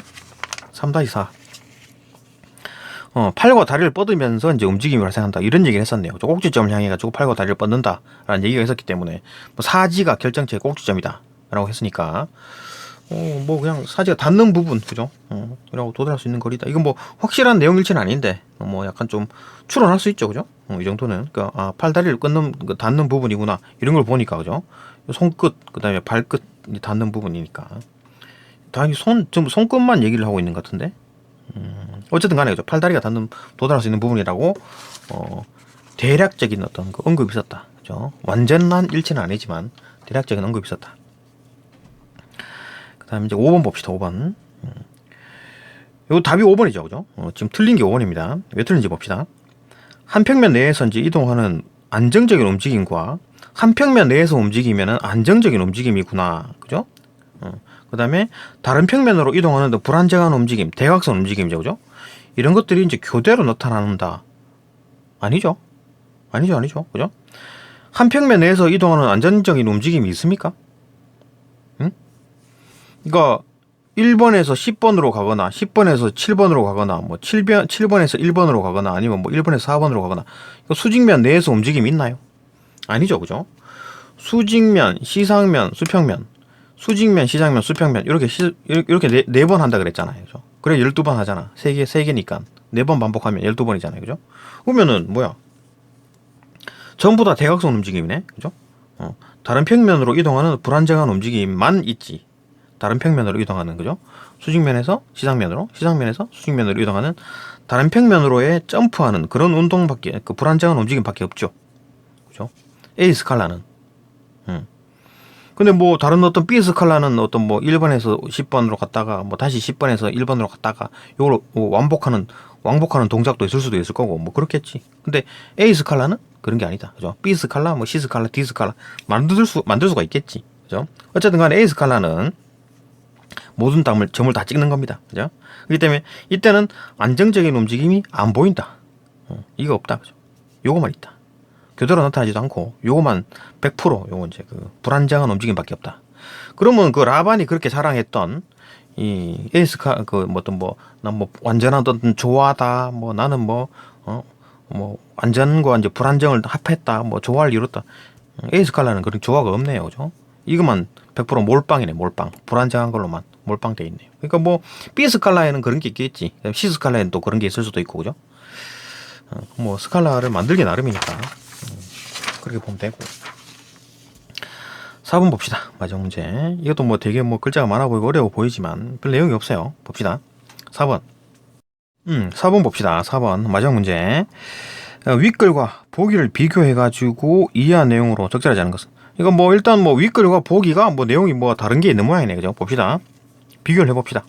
3-4. 팔과 다리를 뻗으면서 이제 움직임이 발생한다. 이런 얘기를 했었네요. 꼭지점을 향해 가지고 팔과 다리를 뻗는다라는 얘기가 있었기 때문에 뭐 사지가 결정체의 꼭지점이다라고 했으니까 뭐 그냥 사지가 닿는 부분, 그죠? 이라고 도달할 수 있는 거리다. 이건 뭐 확실한 내용일치는 아닌데 뭐 약간 좀 추론할 수 있죠, 그죠? 이 정도는 그러니까 팔다리를 닿는 부분이구나 이런 걸 보니까, 그죠? 손끝 그다음에 발끝 닿는 부분이니까 당연히 전부 손끝만 얘기를 하고 있는 것 같은데. 어쨌든 간에 그죠? 팔다리가 도달할 수 있는 부분이라고 대략적인 어떤 그 언급이 있었다. 그죠? 완전한 일치는 아니지만 대략적인 언급이 있었다. 그 다음에 이제 5번 봅시다. 5번. 요 답이 5번이죠. 그죠? 지금 틀린 게 5번입니다. 왜 틀린지 봅시다. 한 평면 내에서 이제 이동하는 안정적인 움직임과 한 평면 내에서 움직이면은 안정적인 움직임이구나. 그죠? 그 다음에 다른 평면으로 이동하는 불안정한 움직임, 대각선 움직임이죠. 그죠? 이런 것들이 이제 교대로 나타난다. 아니죠? 아니죠. 그죠? 한 평면 내에서 이동하는 안정적인 움직임이 있습니까? 그러니까 1번에서 10번으로 가거나 10번에서 7번으로 가거나 뭐 7번에서 1번으로 가거나 아니면 뭐 1번에서 4번으로 가거나 수직면 내에서 움직임이 있나요? 아니죠. 그죠? 수직면, 시상면, 수평면, 수직면, 시상면, 수평면 이렇게 네 번 한다 그랬잖아요. 그죠? 그래 12번 하잖아. 세 개니까 4번 반복하면 12번이잖아요. 그죠? 그러면은 뭐야? 전부 다 대각선 움직임이네. 그죠? 다른 평면으로 이동하는 불안정한 움직임만 있지. 다른 평면으로 이동하는, 그죠? 수직면에서 시상면으로, 시상면에서 수직면으로 이동하는 다른 평면으로의 점프하는 그런 운동밖에, 그 불안정한 움직임밖에 없죠. 그죠? A 스칼라는. 근데 뭐 다른 어떤 B 스칼라는 어떤 뭐 1번에서 10번으로 갔다가 뭐 다시 10번에서 1번으로 갔다가 요걸 왕복하는 동작도 있을 수도 있을 거고 뭐 그렇겠지. 근데 A 스칼라는 그런 게 아니다. 그죠? B 스칼라, 뭐 C 스칼라, D 스칼라 만들 수가 있겠지. 그죠? 어쨌든 간에 A 스칼라는 모든 점을 다 찍는 겁니다. 그죠? 그렇기 때문에 이때는 안정적인 움직임이 안 보인다. 이거 없다. 그죠? 요거만 있다. 교대로 나타나지도 않고 요거만 100% 요거 이제 그 불안정한 움직임밖에 없다. 그러면 그 라반이 그렇게 자랑했던 이 에이스카 그 어떤 난 뭐 완전한 어떤 조화다. 뭐 나는 뭐 완전과 이제 불안정을 합했다. 뭐 조화를 이뤘다. 에이스칼라는 그런 조화가 없네요. 그죠? 이것만 100% 몰빵이네. 몰빵. 불안정한 걸로만 몰빵돼 있네요. 그러니까 뭐 B 스칼라에는 그런 게 있겠지. C 스칼라에는 또 그런 게 있을 수도 있고, 그죠? 뭐 스칼라를 만들기 나름이니까 그렇게 보면 되고. 4번 봅시다. 마지막 문제. 이것도 뭐 되게 뭐 글자가 많아 보이고 어려워 보이지만 별 내용이 없어요. 봅시다. 4번. 4번 봅시다. 4번 마지막 문제. 윗글과 보기를 비교해가지고 이해한 내용으로 적절하지 않은 것은. 이거 뭐 일단 뭐 윗글과 보기가 뭐 내용이 뭐 다른 게 있는 모양이네, 그죠? 봅시다. 비교를 해봅시다.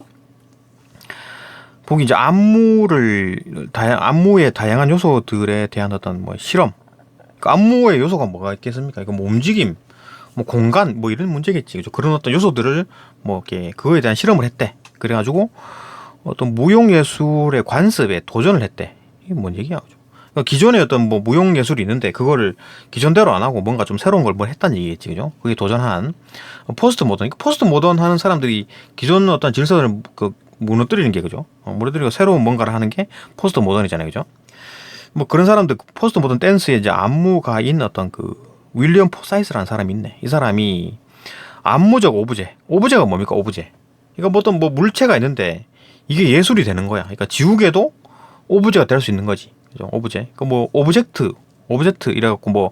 보기 이제 안무의 다양한 요소들에 대한 어떤 뭐 실험. 그 안무의 요소가 뭐가 있겠습니까? 이거 뭐 움직임, 뭐 공간, 뭐 이런 문제겠지, 그죠? 그런 어떤 요소들을 뭐 이렇게 그거에 대한 실험을 했대. 그래가지고 어떤 무용 예술의 관습에 도전을 했대. 이게 뭔 얘기야, 그죠? 그러니까 기존에 어떤 뭐 무용 예술이 있는데 그거를 기존대로 안 하고 뭔가 좀 새로운 걸 뭐 했다는 얘기겠지, 그죠? 그게 도전한 포스트 모던. 포스트 모던 하는 사람들이 기존 어떤 질서를 그 무너뜨리는 게, 그죠? 무너뜨리고 새로운 뭔가를 하는 게 포스트 모던이잖아요, 그죠? 뭐 그런 사람들, 포스트 모던 댄스에 이제 안무가인 어떤 그 윌리엄 포사이스라는 사람이 있네. 이 사람이 안무적 오브제가 뭡니까? 오브제. 그러니까 뭐 어떤 뭐 물체가 있는데 이게 예술이 되는 거야. 그러니까 지우개도 오브제가 될 수 있는 거지, 그죠? 오브제. 그 뭐 오브젝트 이래갖고 뭐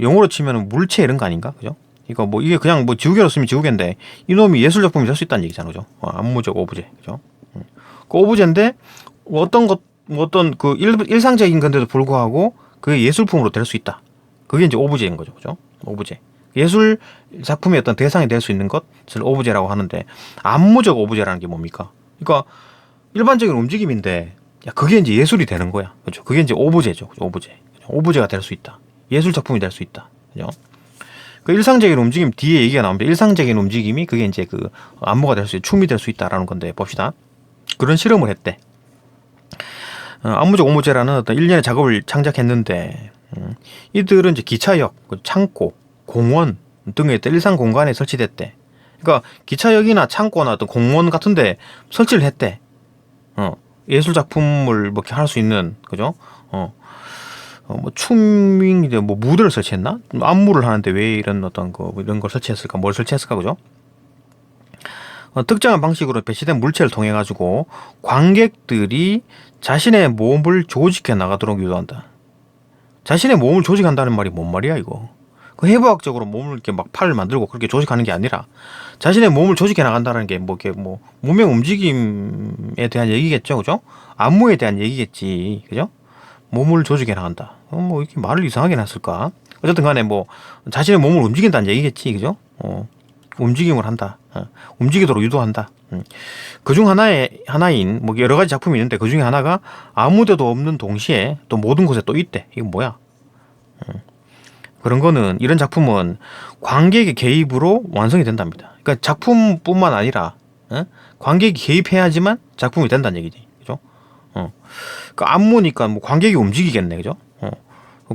영어로 치면은 물체 이런 거 아닌가, 그죠? 그러니까 뭐 이게 그냥 뭐 지우개로 쓰면 지우개인데 이놈이 예술 작품이 될 수 있다는 얘기잖아, 그죠? 안무적 오브제, 그죠? 그 오브제인데 어떤 그 일상적인 건데도 불구하고 그게 예술품으로 될 수 있다. 그게 이제 오브제인 거죠, 그죠? 오브제. 예술 작품의 어떤 대상이 될 수 있는 것을 오브제라고 하는데, 안무적 오브제라는 게 뭡니까? 그러니까 일반적인 움직임인데, 야, 그게 이제 예술이 되는 거야, 그죠? 그게 이제 오브제죠, 그죠? 오브제. 오브제가 될 수 있다. 예술 작품이 될 수 있다, 그죠? 그 일상적인 움직임 뒤에 얘기가 나옵니다. 일상적인 움직임이 그게 이제 그 안무가 될 수 있다, 춤이 될 수 있다라는 건데, 봅시다. 그런 실험을 했대. 안무적 오브제라는 어떤 일련의 작업을 창작했는데, 이들은 이제 기차역, 창고, 공원 등의 일상 공간에 설치됐대. 그러니까 기차역이나 창고나 어떤 공원 같은데 설치를 했대. 예술 작품을 뭐 이렇게 할 수 있는, 그죠? 뭐 춤인데 뭐 무대를 설치했나? 안무를 하는데 왜 이런 어떤 거 이런 걸 설치했을까? 뭘 설치했을까, 그죠? 특정한 방식으로 배치된 물체를 통해 가지고 관객들이 자신의 몸을 조직해 나가도록 유도한다. 자신의 몸을 조직한다는 말이 뭔 말이야, 이거? 그 해부학적으로 몸을 이렇게 막 팔을 만들고 그렇게 조직하는 게 아니라 자신의 몸을 조직해 나간다는 게 뭐 이렇게 뭐 몸의 움직임에 대한 얘기겠죠, 그죠? 안무에 대한 얘기겠지, 그죠? 몸을 조직해 나간다. 뭐 이렇게 말을 이상하게 놨을까? 어쨌든 간에 뭐 자신의 몸을 움직인다는 얘기겠지, 그죠? 움직임을 한다. 움직이도록 유도한다. 그중 하나인 뭐 여러 가지 작품이 있는데 그 중에 하나가 아무데도 없는 동시에 또 모든 곳에 또 있대. 이건 뭐야? 그런 거는, 이런 작품은 관객의 개입으로 완성이 된답니다. 그러니까 작품뿐만 아니라 관객이 개입해야지만 작품이 된다는 얘기지, 그죠? 그 안무니까 뭐 관객이 움직이겠네, 그죠?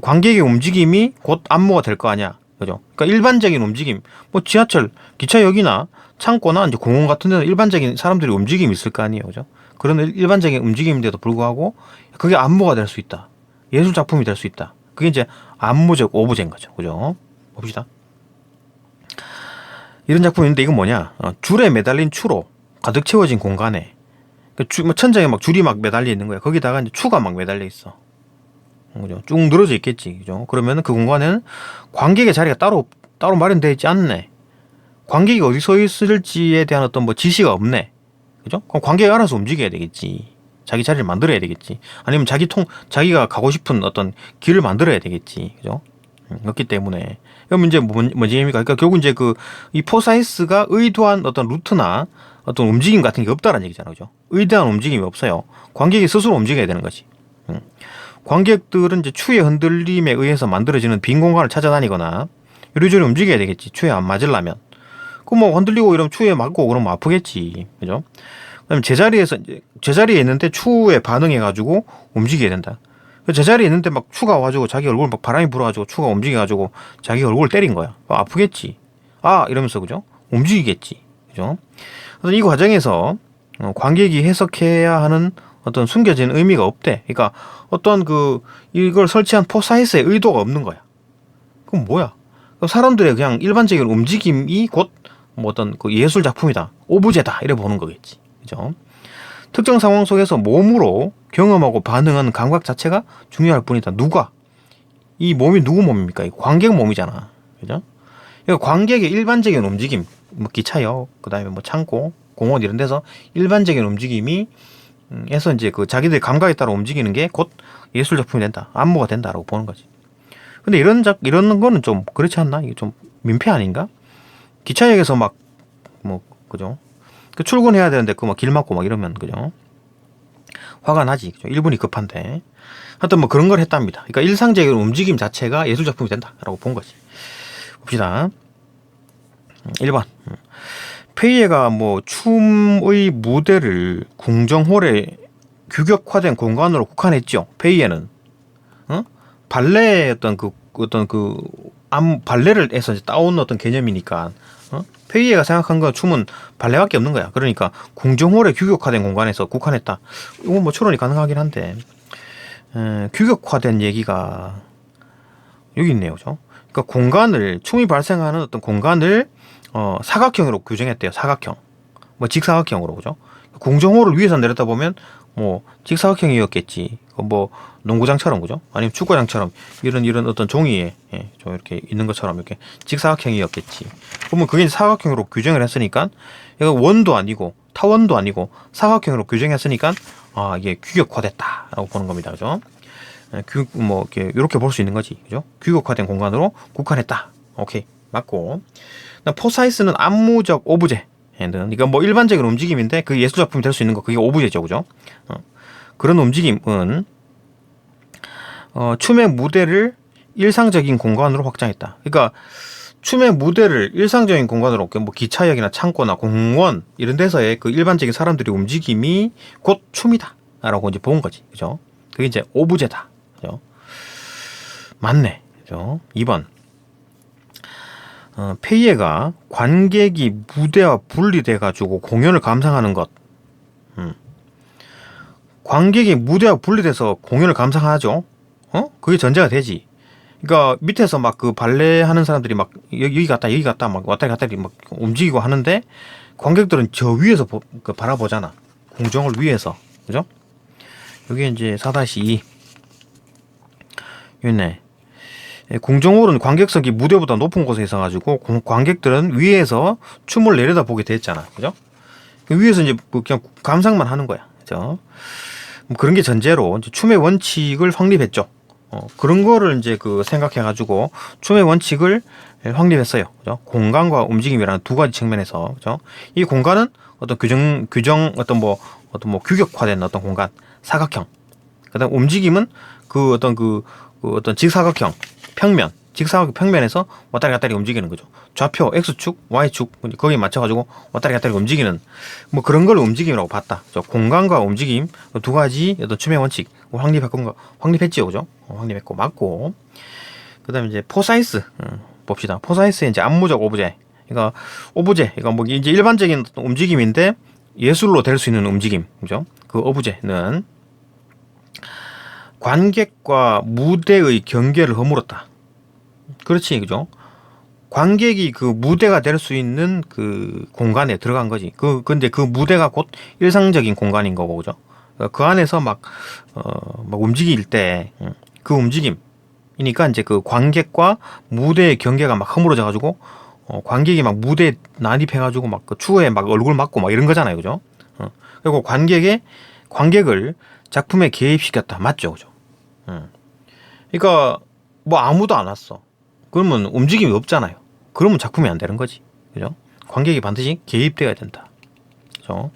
관객의 움직임이 곧 안무가 될 거 아니야, 그죠? 그러니까 일반적인 움직임, 뭐 지하철, 기차역이나 창고나 이제 공원 같은 데는 일반적인 사람들이 움직임이 있을 거 아니에요, 그죠? 그런 일반적인 움직임인데도 불구하고 그게 안무가 될 수 있다. 예술 작품이 될 수 있다. 그게 이제 안무적 오브제인 거죠, 그죠? 봅시다. 이런 작품이 있는데 이건 뭐냐? 줄에 매달린 추로 가득 채워진 공간에 뭐 천장에 막 줄이 막 매달려 있는 거야. 거기다가 이제 추가 막 매달려 있어. 그죠? 쭉 늘어져 있겠지, 그죠? 그러면은 그 공간에는 관객의 자리가 따로 마련되어 있지 않네. 관객이 어디 서 있을지에 대한 어떤 뭐 지시가 없네, 그죠? 그럼 관객이 알아서 움직여야 되겠지. 자기 자리를 만들어야 되겠지. 아니면 자기가 가고 싶은 어떤 길을 만들어야 되겠지, 그죠? 그렇기 때문에 그럼 이제 뭔지 얘기입니까? 그러니까 결국 이제 이 포사이스가 의도한 어떤 루트나 어떤 움직임 같은 게 없다라는 얘기잖아요, 그죠? 의도한 움직임이 없어요. 관객이 스스로 움직여야 되는 거지. 관객들은 이제 추의 흔들림에 의해서 만들어지는 빈 공간을 찾아다니거나 이리저리 움직여야 되겠지. 추에 안 맞으려면. 그 뭐 흔들리고 이러면 추에 맞고 그러면 아프겠지, 그죠? 그다음에 제자리에 있는데 추에 반응해가지고 움직여야 된다. 제자리에 있는데 막 추가 와가지고 자기 얼굴 막 바람이 불어가지고 추가 움직여가지고 자기 얼굴을 때린 거야. 아프겠지. 이러면서, 그죠? 움직이겠지, 그죠? 그래서 이 과정에서 관객이 해석해야 하는 어떤 숨겨진 의미가 없대. 그러니까 어떤 이걸 설치한 포사이스의 의도가 없는 거야. 그럼 뭐야? 사람들의 그냥 일반적인 움직임이 곧 뭐 어떤 예술 작품이다, 오브제다, 이래 보는 거겠지, 그죠? 특정 상황 속에서 몸으로 경험하고 반응하는 감각 자체가 중요할 뿐이다. 이 몸이 누구 몸입니까? 관객 몸이잖아, 그죠? 그러니까 관객의 일반적인 움직임, 뭐 기차역, 그다음에 뭐 창고, 공원 이런 데서 일반적인 움직임이 해서 이제 그 자기들 감각에 따라 움직이는 게 곧 예술 작품이 된다, 안무가 된다라고 보는 거지. 근데 이런 거는 좀 그렇지 않나? 이게 좀 민폐 아닌가? 기차역에서 막 뭐 그죠? 그 출근해야 되는데 그 막 길 막고 막 이러면 그죠? 화가 나지. 그죠? 1분이 급한데. 하여튼 뭐 그런 걸 했답니다. 그러니까 일상적인 움직임 자체가 예술 작품이 된다라고 본 거지. 봅시다. 1번. 페이에가 뭐 춤의 무대를 궁정홀에 규격화된 공간으로 국한했죠. 페이에는 발레 어떤 그 발레를 해서 따온 어떤 개념이니까 페이에가 생각한 건 춤은 발레밖에 없는 거야. 그러니까 궁정홀에 규격화된 공간에서 국한했다. 이건 뭐 추론이 가능하긴 한데 규격화된 얘기가 여기 있네요, 그죠? 그러니까 공간을 춤이 발생하는 어떤 공간을 사각형으로 규정했대요. 사각형, 뭐 직사각형으로, 그죠? 궁정호를 위에서 내렸다 보면 뭐 직사각형이었겠지. 뭐 농구장처럼, 그죠? 아니면 축구장처럼 이런 어떤 종이에 좀 이렇게 있는 것처럼 이렇게 직사각형이었겠지. 그러면 그게 사각형으로 규정을 했으니까 이거 원도 아니고 타원도 아니고 사각형으로 규정했으니까 이게 규격화됐다라고 보는 겁니다, 그죠? 뭐 이렇게 볼 수 있는 거지, 그죠? 규격화된 공간으로 국한했다. 오케이, 맞고. 포사이스는 안무적 오브제. 그러니까 뭐 일반적인 움직임인데 그 예술 작품이 될 수 있는 거, 그게 오브제죠, 그죠? 그런 움직임은 춤의 무대를 일상적인 공간으로 확장했다. 그러니까 춤의 무대를 일상적인 공간으로, 뭐 기차역이나 창고나 공원 이런 데서의 그 일반적인 사람들의 움직임이 곧 춤이다라고 이제 본 거지, 그죠? 그게 이제 오브제다, 그죠? 맞네, 그죠? 2번. 페이에가 관객이 무대와 분리돼 가지고 공연을 감상하는 것. 관객이 무대와 분리돼서 공연을 감상하죠. 그게 전제가 되지. 그러니까 밑에서 막 그 발레 하는 사람들이 막 여기 갔다 막 왔다 갔다 막 움직이고 하는데 관객들은 저 위에서 바라보잖아. 궁정을 위에서, 그죠? 여기 이제 4-2 있네. 궁정홀은 관객석이 무대보다 높은 곳에 있어가지고 관객들은 위에서 춤을 내려다보게 됐잖아, 그죠? 위에서 이제 그냥 감상만 하는 거야, 그죠? 그런 게 전제로 이제 춤의 원칙을 확립했죠. 그런 거를 이제 생각해가지고 춤의 원칙을 확립했어요, 그죠? 공간과 움직임이라는 두 가지 측면에서, 그죠? 이 공간은 어떤 규정 어떤 뭐 규격화된 어떤 공간, 사각형. 그다음 움직임은 어떤 직사각형, 평면, 직사각형 평면에서 왔다리 갔다리 움직이는 거죠. 좌표 X축, Y축 거기에 맞춰가지고 왔다리 갔다리 움직이는 뭐 그런 걸 움직임이라고 봤다. 공간과 움직임 두 가지 어떤 춤의 원칙 확립했지요, 그죠? 확립했고 맞고. 그다음에 이제 포사이스 봅시다. 포사이스의 이제 안무적 오브제. 그러니까 오브제, 그러니까 뭐 이제 일반적인 움직임인데 예술로 될 수 있는 움직임, 그죠? 그 오브제는 관객과 무대의 경계를 허물었다. 그렇지, 그죠? 관객이 그 무대가 될 수 있는 그 공간에 들어간 거지. 근데 그 무대가 곧 일상적인 공간인 거고, 그죠? 그 안에서 막 움직일 때, 그 움직임이니까 이제 그 관객과 무대의 경계가 막 허물어져가지고, 관객이 막 무대에 난입해가지고 막 그 추후에 막 얼굴 맞고 막 이런 거잖아요, 그죠? 그리고 관객을 작품에 개입시켰다. 맞죠, 그죠? 그러니까 뭐 아무도 안 왔어. 그러면 움직임이 없잖아요. 그러면 작품이 안 되는 거지, 그죠? 관객이 반드시 개입되어야 된다, 그죠?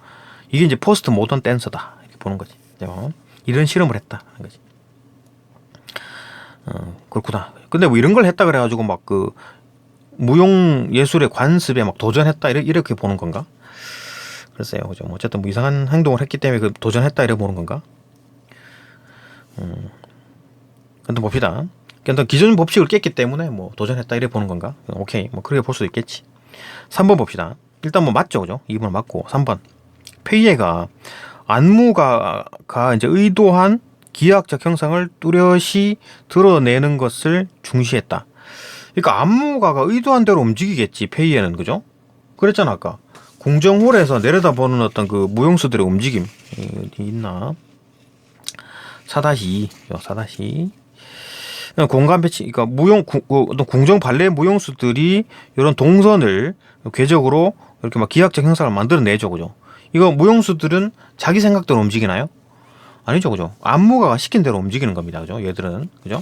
이게 이제 포스트 모던 댄서다 이렇게 보는 거지, 그죠? 이런 실험을 했다 하는 거지. 그렇구나. 근데 뭐 이런 걸 했다 그래가지고 막 그 무용 예술의 관습에 막 도전했다 이렇게 보는 건가? 글쎄요, 그죠? 어쨌든 뭐 이상한 행동을 했기 때문에 그 도전했다 이렇게 보는 건가? 근데 봅시다. 그러니까 기존 법칙을 깼기 때문에 뭐 도전했다 이래 보는 건가? 오케이, 뭐 그렇게 볼 수도 있겠지. 3번 봅시다. 일단 뭐 맞죠, 그죠? 2번 맞고 3번. 페이에가 안무가 이제 의도한 기하학적 형상을 뚜렷이 드러내는 것을 중시했다. 그러니까 안무가가 의도한 대로 움직이겠지, 페이에는, 그죠? 그랬잖아 아까. 궁정홀에서 내려다보는 어떤 그 무용수들의 움직임 있나? 4-2 4-2 공간 배치, 그러니까 어떤 궁정 발레 무용수들이 이런 동선을 궤적으로 이렇게 막 기하학적 형상을 만들어내죠, 그죠? 이거 무용수들은 자기 생각대로 움직이나요? 아니죠, 그죠? 안무가가 시킨 대로 움직이는 겁니다, 그죠? 얘들은, 그죠?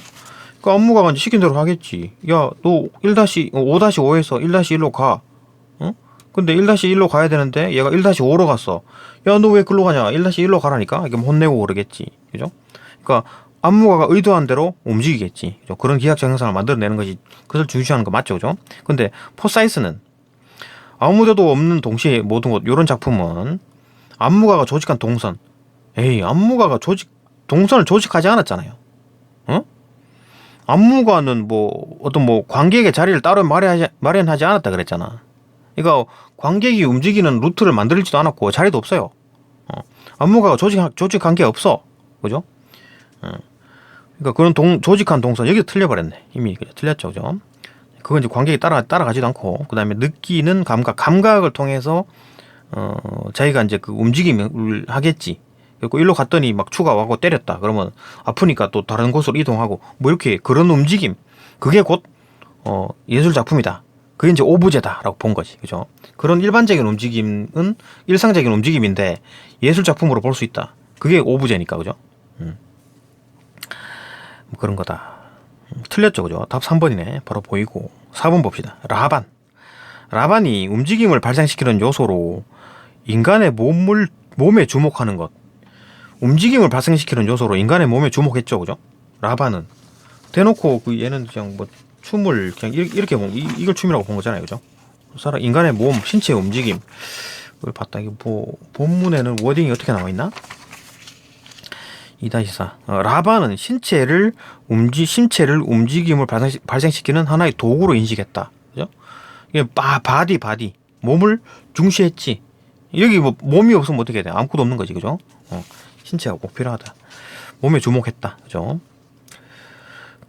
그 안무가가 이제 시킨 대로 하겠지. 야, 너 5-5에서 1-1로 가. 어? 근데 1-1로 가야 되는데 얘가 1-5로 갔어. 야, 너 왜 글로 가냐? 1-1로 가라니까? 이렇게 혼내고 그러겠지. 그죠? 그러니까 안무가가 의도한 대로 움직이겠지. 그죠? 그런 기하학적 형상을 만들어내는 것이 그것을 중시하는 거 맞죠, 그죠? 근데 포사이스는 아무데도 없는 동시에 모든 것, 이런 작품은 안무가가 조직한 동선. 에이, 안무가가 동선을 조직하지 않았잖아요. 어? 안무가는 뭐 어떤 뭐 관객의 자리를 따로 마련하지 않았다 그랬잖아. 그러니까 관객이 움직이는 루트를 만들지도 않았고 자리도 없어요. 안무가가 조직한 게 없어. 그죠? 그러니까 그런 조직한 동선 여기 틀려버렸네. 이미 틀렸죠, 그죠? 그건 이제 관객이 따라가지도 않고, 그 다음에 느끼는 감각을 통해서 자기가 이제 그 움직임을 하겠지. 그리고 일로 갔더니 막 추가 와고 때렸다. 그러면 아프니까 또 다른 곳으로 이동하고, 뭐 이렇게 그런 움직임, 그게 곧 예술 작품이다. 그게 이제 오브제다라고 본 거지, 그죠? 그런 일반적인 움직임은 일상적인 움직임인데 예술 작품으로 볼 수 있다. 그게 오브제니까, 그죠? 뭐 그런 거다. 틀렸죠, 그죠? 답 3번이네. 바로 보이고. 4번 봅시다. 라반이 움직임을 발생시키는 요소로 인간의 몸에 주목하는 것. 움직임을 발생시키는 요소로 인간의 몸에 주목했죠, 그죠? 라반은 대놓고 얘는 그냥 뭐 춤을 그냥 이렇게 이걸 춤이라고 본 거잖아요, 그죠? 인간의 몸, 신체의 움직임. 그걸 봤다. 이게 뭐 본문에는 워딩이 어떻게 나와 있나? 2-4. 라반은 신체를 움직임을 발생시키는 하나의 도구로 인식했다. 그죠? 이게 바디. 몸을 중시했지. 여기 뭐 몸이 없으면 어떻게 해야 돼? 아무것도 없는 거지, 그죠? 신체가 꼭 필요하다. 몸에 주목했다. 그죠?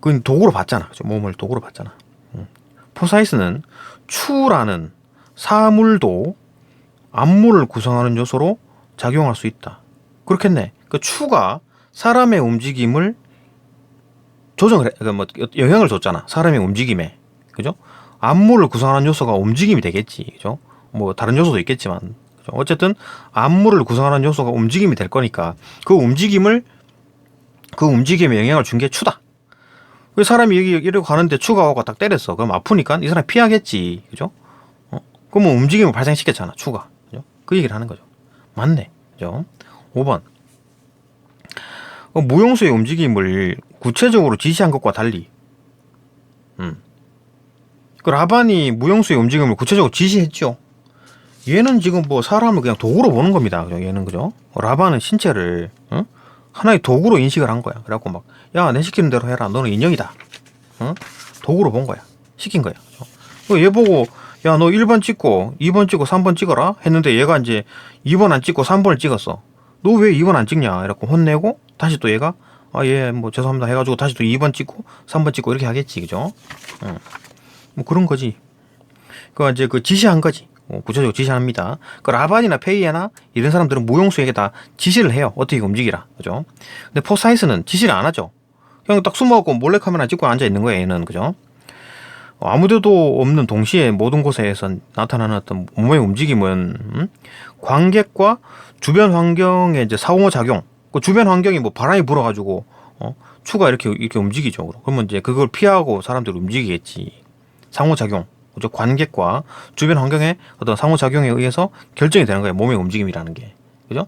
그건 도구로 봤잖아. 그죠? 몸을 도구로 봤잖아. 포사이스는 추라는 사물도 안무를 구성하는 요소로 작용할 수 있다. 그렇겠네. 그 추가 사람의 움직임을 영향을 줬잖아. 사람의 움직임에. 그죠? 안무를 구성하는 요소가 움직임이 되겠지. 그죠? 뭐 다른 요소도 있겠지만. 그죠? 어쨌든 안무를 구성하는 요소가 움직임이 될 거니까 그 움직임에 영향을 준 게 추다. 그 사람이 여기 이러고 가는데 추가 오고 딱 때렸어. 그럼 아프니까 이 사람이 피하겠지. 그죠? 그러면 움직임을 발생시켰잖아. 추가. 그죠? 그 얘기를 하는 거죠. 맞네. 그죠? 5번. 무용수의 움직임을 구체적으로 지시한 것과 달리, 그 라반이 무용수의 움직임을 구체적으로 지시했죠. 얘는 지금 뭐 사람을 그냥 도구로 보는 겁니다. 그죠? 얘는, 그죠? 라반은 신체를 하나의 도구로 인식을 한 거야. 그래갖고 막, 야, 내 시키는 대로 해라. 너는 인형이다. 도구로 본 거야. 시킨 거야. 그죠? 얘 보고, 야, 너 1번 찍고 2번 찍고 3번 찍어라 했는데 얘가 이제 2번 안 찍고 3번을 찍었어. 너 왜 2번 안 찍냐? 이렇게 혼내고 다시 또 얘가 예, 뭐 죄송합니다 해가지고 다시 또 2번 찍고 3번 찍고 이렇게 하겠지, 그죠? 뭐 그런 거지. 그 이제 그 지시한 거지. 구체적으로 지시합니다. 그 라반이나 페이에나 이런 사람들은 무용수에게 다 지시를 해요. 어떻게 움직이라, 그죠? 근데 포사이스는 지시를 안 하죠. 그냥 딱 숨어갖고 몰래카메라 찍고 앉아 있는 거예요, 얘는, 그죠? 아무데도 없는 동시에 모든 곳에서 나타나는 어떤 몸의 움직임은 관객과 주변 환경의 이제 상호작용. 그 주변 환경이 뭐 바람이 불어가지고 추가 이렇게 움직이죠. 그러면 이제 그걸 피하고 사람들이 움직이겠지. 상호작용. 그죠? 관객과 주변 환경의 어떤 상호작용에 의해서 결정이 되는 거예요. 몸의 움직임이라는 게. 그죠?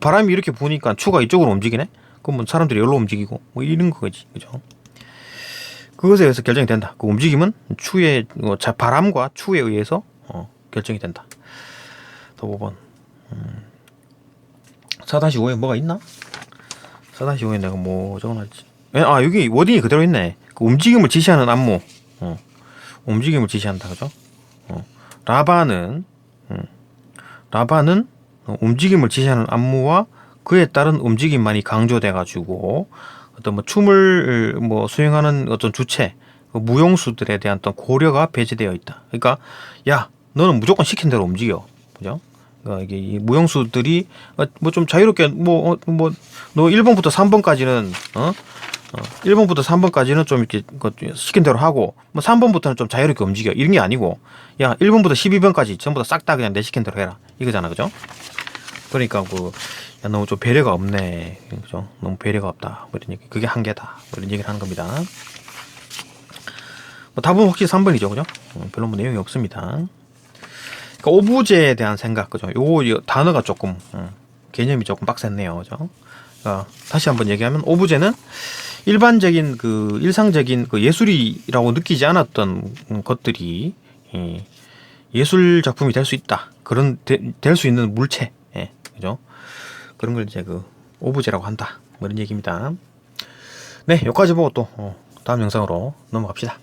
바람이 이렇게 부니까 추가 이쪽으로 움직이네? 그러면 사람들이 여기로 움직이고 뭐 이런 거지. 그죠? 그것에 의해서 결정이 된다. 그 움직임은 바람과 추에 의해서 결정이 된다. 더 5번. 4-5에 뭐가 있나? 4-5에 내가 뭐 적어놨지? 여기 워딩이 그대로 있네. 그 움직임을 지시하는 안무. 움직임을 지시한다. 그죠? 라반은 움직임을 지시하는 안무와 그에 따른 움직임만이 강조돼가지고 어떤 뭐 춤을 뭐 수행하는 어떤 주체, 무용수들에 대한 어떤 고려가 배제되어 있다. 그러니까 야, 너는 무조건 시킨 대로 움직여. 그죠? 그러니까 이게 이 무용수들이 뭐 좀 자유롭게 너 1번부터 3번까지는 1번부터 3번까지는 좀 이렇게 시킨 대로 하고 뭐 3번부터는 좀 자유롭게 움직여. 이런 게 아니고 야, 1번부터 12번까지 전부 다 싹 다 그냥 내 시킨 대로 해라. 이거잖아. 그죠? 그러니까 야, 너무 좀 배려가 없네. 그죠? 너무 배려가 없다. 뭐 이런 얘기. 그게 한계다. 뭐 이런 얘기를 하는 겁니다. 뭐 답은 혹시 3번이죠, 그죠? 별로 뭐 내용이 없습니다. 그러니까 오부제에 대한 생각, 그죠? 요 단어가 조금 개념이 조금 빡셌네요, 그죠? 그러니까 다시 한번 얘기하면 오부제는 일반적인 일상적인 예술이라고 느끼지 않았던 것들이 예술 작품이 될 수 있다. 될 수 있는 물체, 그죠? 그런 걸 이제 오브제라고 한다. 뭐 이런 얘기입니다. 네, 여기까지 보고 또 다음 영상으로 넘어갑시다.